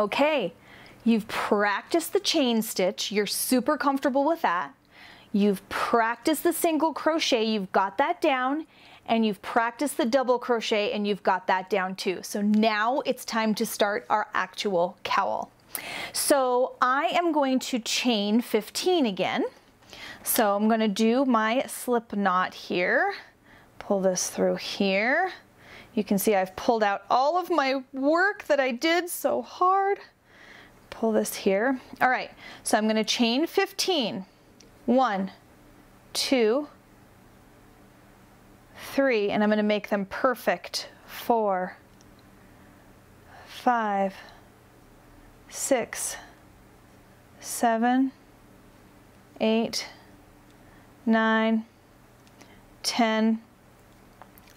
Okay, you've practiced the chain stitch. You're super comfortable with that. You've practiced the single crochet. You've got that down. And you've practiced the double crochet and you've got that down too. So now it's time to start our actual cowl. So I am going to chain 15 again. So I'm going to do my slip knot here. Pull this through here. You can see I've pulled out all of my work that I did so hard. Pull this here. All right, so I'm going to chain 15. 1, 2, 3, and I'm going to make them perfect. 4, 5, 6, 7, 8, 9, 10,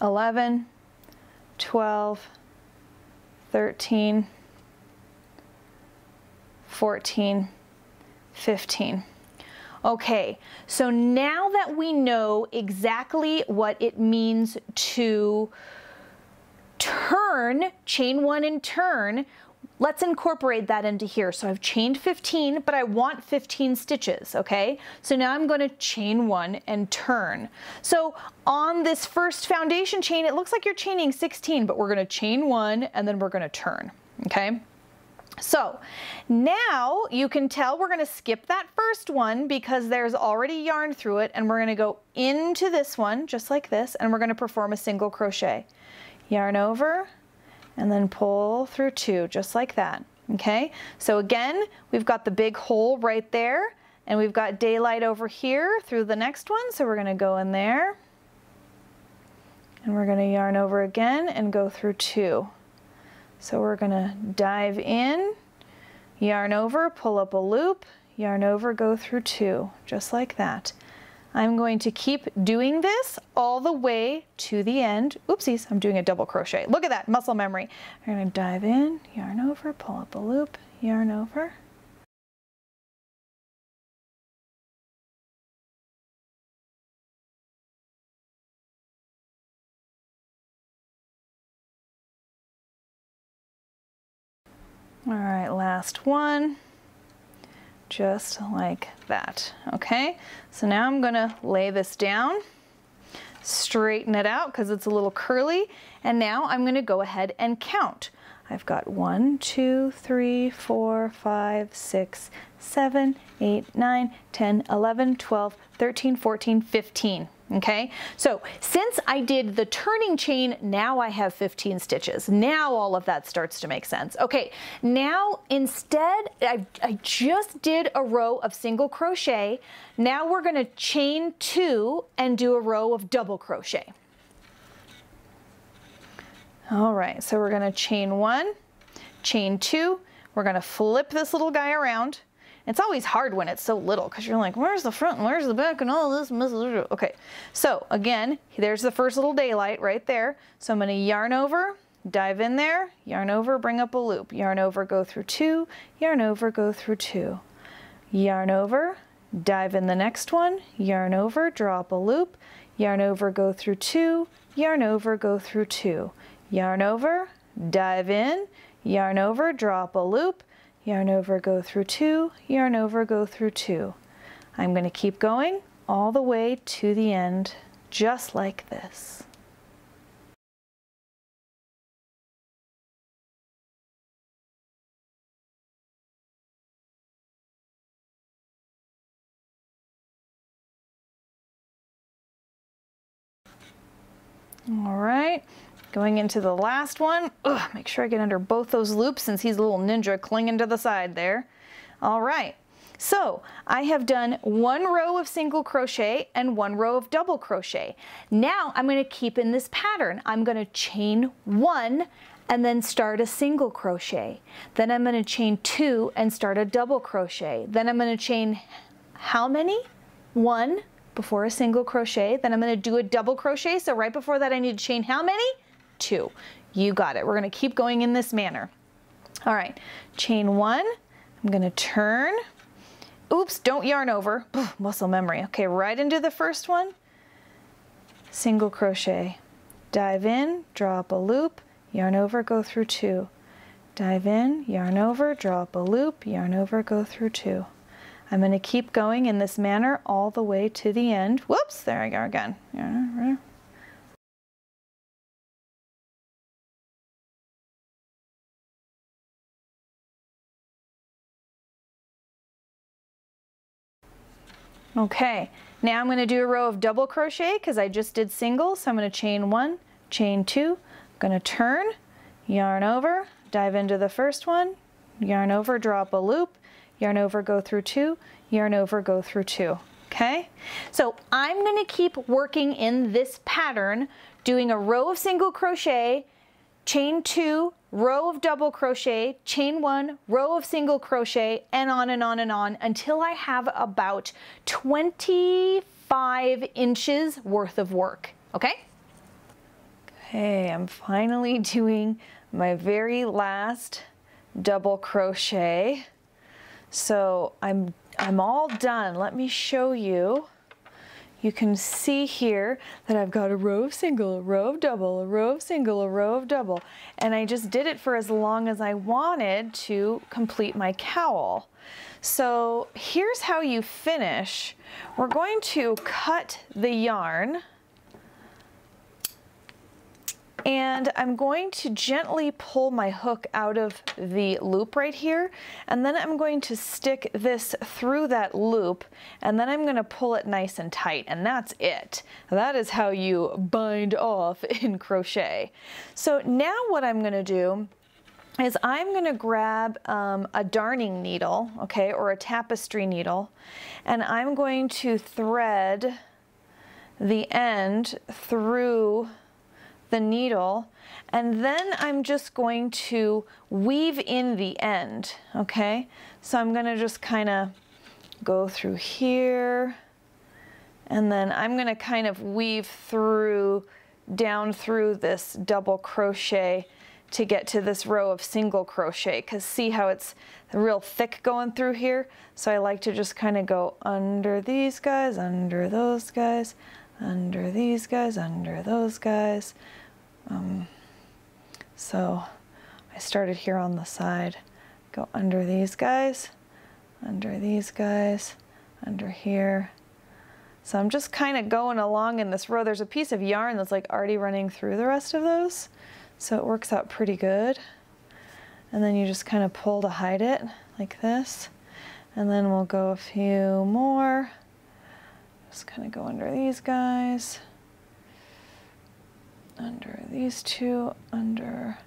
11, 12, 13, 14, 15. Okay, so now that we know exactly what it means to turn, chain 1 and turn, let's incorporate that into here. So I've chained 15, but I want 15 stitches, okay? So now I'm going to chain 1 and turn. So on this first foundation chain, it looks like you're chaining 16, but we're going to chain 1 and then we're going to turn, okay? So now you can tell we're going to skip that first one because there's already yarn through it, and we're going to go into this one just like this, and we're going to perform a single crochet. Yarn over and then pull through 2 just like that. Okay, so again we've got the big hole right there and we've got daylight over here through the next one, so we're going to go in there and we're going to yarn over again and go through 2. So we're going to dive in, yarn over, pull up a loop, yarn over, go through 2, just like that. I'm going to keep doing this all the way to the end. Oopsies, I'm doing a double crochet. Look at that, muscle memory. I'm going to dive in, yarn over, pull up a loop, yarn over. All right, last one, just like that, okay? So now I'm gonna lay this down, straighten it out because it's a little curly, and now I'm gonna go ahead and count. I've got 1, 2, 3, 4, 5, 6, 7, 8, 9, 10, 11, 12, 13, 14, 15. Okay, so since I did the turning chain, now I have 15 stitches. Now all of that starts to make sense. Okay, now instead, I just did a row of single crochet. Now we're going to chain 2 and do a row of double crochet. All right, so we're going to chain 1, chain 2. We're going to flip this little guy around. It's always hard when it's so little because you're like, where's the front and where's the back and all this? Okay, so again, there's the first little daylight right there. So I'm going to yarn over, dive in there, yarn over, bring up a loop, yarn over, go through 2, yarn over, go through 2, yarn over, dive in the next one, yarn over, draw up a loop, yarn over, go through 2, yarn over, go through 2, yarn over, dive in, yarn over, draw up a loop, yarn over, go through 2, yarn over, go through 2. I'm going to keep going all the way to the end, just like this. All right, going into the last one. Ugh, make sure I get under both those loops since he's a little ninja clinging to the side there. All right, so I have done 1 row of single crochet and 1 row of double crochet. Now I'm going to keep in this pattern. I'm going to chain 1 and then start a single crochet. Then I'm going to chain 2 and start a double crochet. Then I'm going to chain how many? 1 before a single crochet. Then I'm going to do a double crochet. So right before that I need to chain how many? 2. You got it. We're going to keep going in this manner. All right, chain 1. I'm going to turn. Oops, don't yarn over. Ugh, muscle memory. Okay, right into the first one. Single crochet. Dive in, draw up a loop, yarn over, go through 2. dive in, yarn over, draw up a loop, yarn over, go through 2. I'm going to keep going in this manner all the way to the end. Whoops, there I go again. Okay, now I'm going to do a row of double crochet because I just did single, so I'm going to chain 1, chain 2, I'm going to turn, yarn over, dive into the first one, yarn over, draw up a loop, yarn over, go through 2, yarn over, go through 2. Okay, so I'm going to keep working in this pattern, doing a row of single crochet, chain 2, row of double crochet, chain 1, row of single crochet, and on and on and on until I have about 25 inches worth of work. Okay? Okay, I'm finally doing my very last double crochet. So I'm all done. Let me show you. You can see here that I've got a row of single, a row of double, a row of single, a row of double, and I just did it for as long as I wanted to complete my cowl. So here's how you finish. We're going to cut the yarn, and I'm going to gently pull my hook out of the loop right here, and then I'm going to stick this through that loop, and then I'm going to pull it nice and tight, and that's it. That is how you bind off in crochet. So now what I'm going to do is I'm going to grab a darning needle, okay, or a tapestry needle, and I'm going to thread the end through the needle, and then I'm just going to weave in the end, okay? So I'm gonna just kind of go through here, and then I'm gonna kind of weave through, down through this double crochet to get to this row of single crochet, because see how it's real thick going through here? So I like to just kind of go under these guys, under those guys, under these guys, under those guys. So I started here on the side, go under these guys, under these guys, under here. So I'm just kind of going along in this row. There's a piece of yarn that's like already running through the rest of those, so it works out pretty good. And then you just kind of pull to hide it like this, and then we'll go a few more. Just kind of go under these guys, under these two, under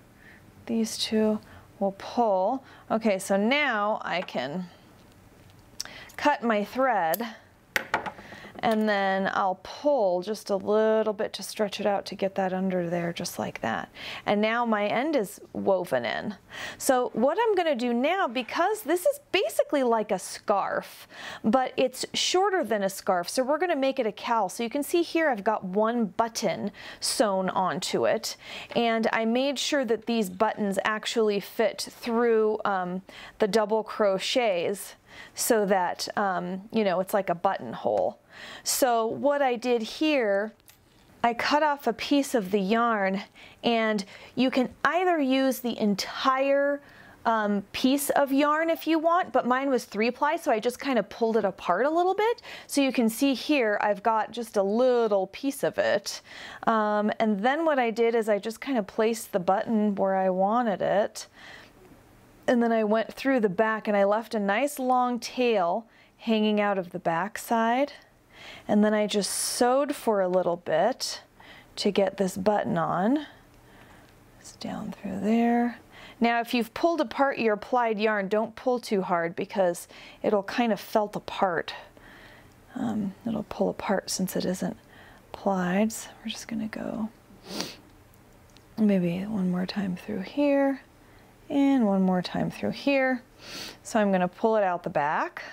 these two. We'll pull. Okay, so now I can cut my thread, and then I'll pull just a little bit to stretch it out to get that under there, just like that. And now my end is woven in. So what I'm gonna do now, because this is basically like a scarf, but it's shorter than a scarf, so we're gonna make it a cowl. So you can see here I've got one button sewn onto it, and I made sure that these buttons actually fit through the double crochets so that, you know, it's like a buttonhole. So what I did here, I cut off a piece of the yarn, and you can either use the entire piece of yarn if you want, but mine was 3-ply, so I just kind of pulled it apart a little bit. So you can see here I've got just a little piece of it. And then what I did is I just kind of placed the button where I wanted it. And then I went through the back, and I left a nice long tail hanging out of the back side. And then I just sewed for a little bit to get this button on. It's down through there. Now, if you've pulled apart your plied yarn, don't pull too hard because it'll kind of felt apart. It'll pull apart since it isn't plied. So we're just gonna go maybe one more time through here and one more time through here. So I'm gonna pull it out the back.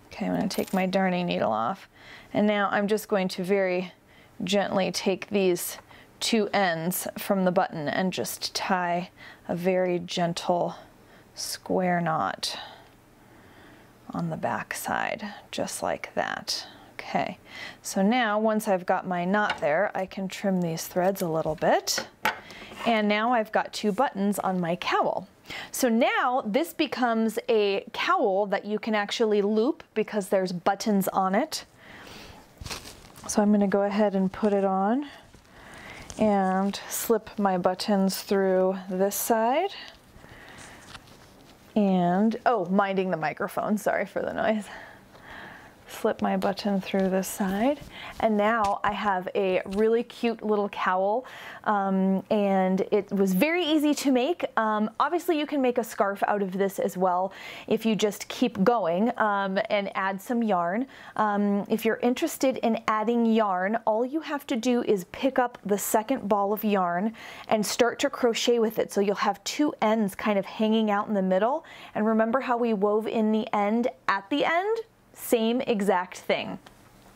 Okay, I'm going to take my darning needle off, and now I'm just going to very gently take these two ends from the button and just tie a very gentle square knot on the back side, just like that. Okay, so now once I've got my knot there, I can trim these threads a little bit. And now I've got 2 buttons on my cowl. So now this becomes a cowl that you can actually loop because there's buttons on it. So I'm going to go ahead and put it on and slip my buttons through this side. And, oh, minding the microphone, sorry for the noise. Slip my button through this side, and now I have a really cute little cowl, and it was very easy to make. Obviously you can make a scarf out of this as well if you just keep going and add some yarn. If you're interested in adding yarn, all you have to do is pick up the second ball of yarn and start to crochet with it, so you'll have 2 ends kind of hanging out in the middle. And remember how we wove in the end at the end? Same exact thing.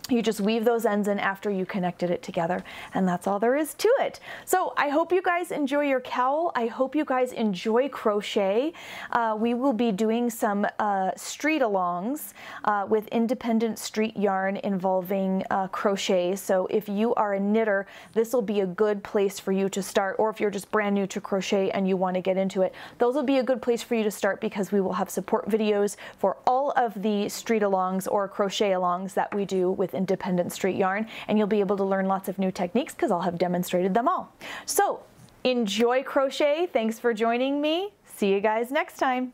You just weave those ends in after you connected it together, and that's all there is to it. So I hope you guys enjoy your cowl. I hope you guys enjoy crochet. We will be doing some street alongs with independent street yarn involving crochet. So if you are a knitter, this will be a good place for you to start, or if you're just brand new to crochet and you want to get into it, those will be a good place for you to start, because we will have support videos for all of the street alongs or crochet alongs that we do with independent street yarn, and you'll be able to learn lots of new techniques because I'll have demonstrated them all. So enjoy crochet. Thanks for joining me. See you guys next time.